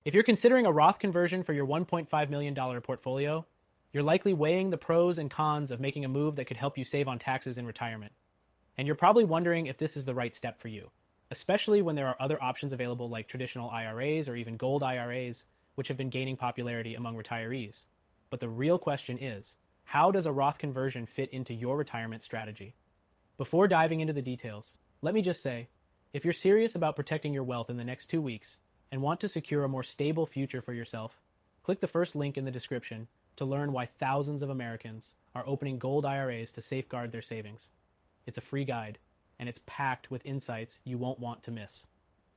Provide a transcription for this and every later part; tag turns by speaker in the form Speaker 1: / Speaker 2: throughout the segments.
Speaker 1: If you're considering a Roth conversion for your $1.5 million portfolio, you're likely weighing the pros and cons of making a move that could help you save on taxes in retirement. And you're probably wondering if this is the right step for you, especially when there are other options available like traditional IRAs or even gold IRAs, which have been gaining popularity among retirees. But the real question is, how does a Roth conversion fit into your retirement strategy? Before diving into the details, let me just say, if you're serious about protecting your wealth in the next 2 weeks and want to secure a more stable future for yourself, click the first link in the description to learn why thousands of Americans are opening gold IRAs to safeguard their savings. It's a free guide, and it's packed with insights you won't want to miss.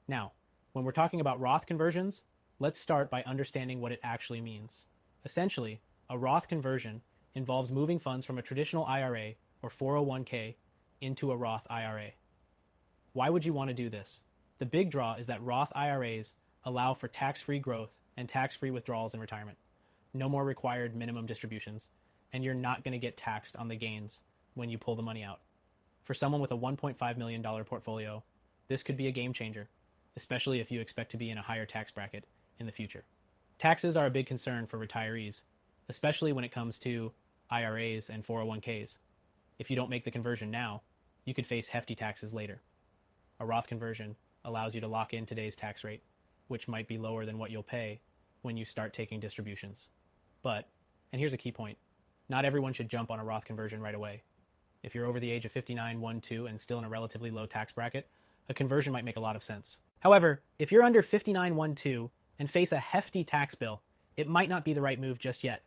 Speaker 1: Now, when we're talking about Roth conversions, let's start by understanding what it actually means. Essentially, a Roth conversion involves moving funds from a traditional IRA or 401k into a Roth IRA. Why would you want to do this? The big draw is that Roth IRAs allow for tax-free growth and tax-free withdrawals in retirement. No more required minimum distributions, and you're not going to get taxed on the gains when you pull the money out. For someone with a $1.5 million portfolio, this could be a game changer, especially if you expect to be in a higher tax bracket in the future. Taxes are a big concern for retirees, especially when it comes to IRAs and 401ks. If you don't make the conversion now, you could face hefty taxes later. A Roth conversion allows you to lock in today's tax rate, which might be lower than what you'll pay when you start taking distributions. But, and here's a key point, not everyone should jump on a Roth conversion right away. If you're over the age of 59, 1, 2, and still in a relatively low tax bracket, a conversion might make a lot of sense. However, if you're under 59, 1, 2 and face a hefty tax bill, it might not be the right move just yet.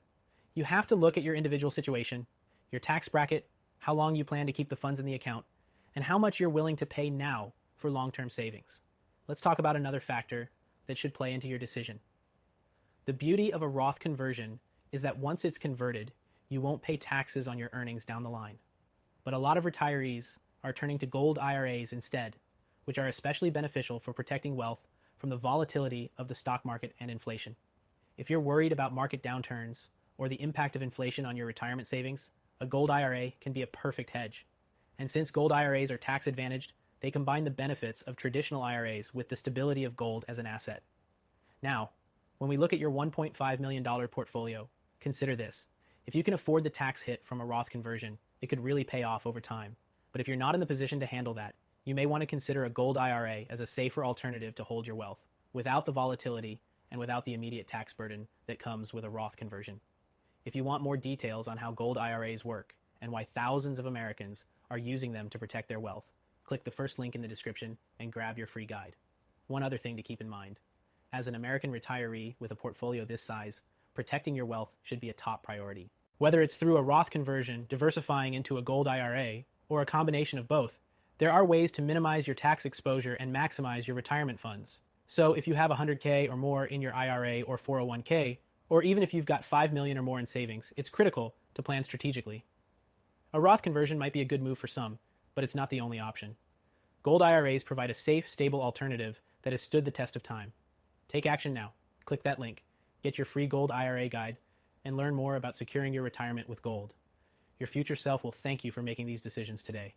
Speaker 1: You have to look at your individual situation, your tax bracket, how long you plan to keep the funds in the account, and how much you're willing to pay now for long-term savings. Let's talk about another factor that should play into your decision. The beauty of a Roth conversion is that once it's converted, you won't pay taxes on your earnings down the line. But a lot of retirees are turning to gold IRAs instead, which are especially beneficial for protecting wealth from the volatility of the stock market and inflation. If you're worried about market downturns or the impact of inflation on your retirement savings, a gold IRA can be a perfect hedge. And since gold IRAs are tax advantaged, they combine the benefits of traditional IRAs with the stability of gold as an asset. Now, when we look at your $1.5 million portfolio, consider this. If you can afford the tax hit from a Roth conversion, it could really pay off over time. But if you're not in the position to handle that, you may want to consider a gold IRA as a safer alternative to hold your wealth, without the volatility and without the immediate tax burden that comes with a Roth conversion. If you want more details on how gold IRAs work and why thousands of Americans are using them to protect their wealth, click the first link in the description and grab your free guide. One other thing to keep in mind. As an American retiree with a portfolio this size, protecting your wealth should be a top priority. Whether it's through a Roth conversion, diversifying into a gold IRA, or a combination of both, there are ways to minimize your tax exposure and maximize your retirement funds. So if you have $100K or more in your IRA or 401k, or even if you've got $5 million or more in savings, it's critical to plan strategically. A Roth conversion might be a good move for some, but it's not the only option. Gold IRAs provide a safe, stable alternative that has stood the test of time. Take action now. Click that link, get your free gold IRA guide, and learn more about securing your retirement with gold. Your future self will thank you for making these decisions today.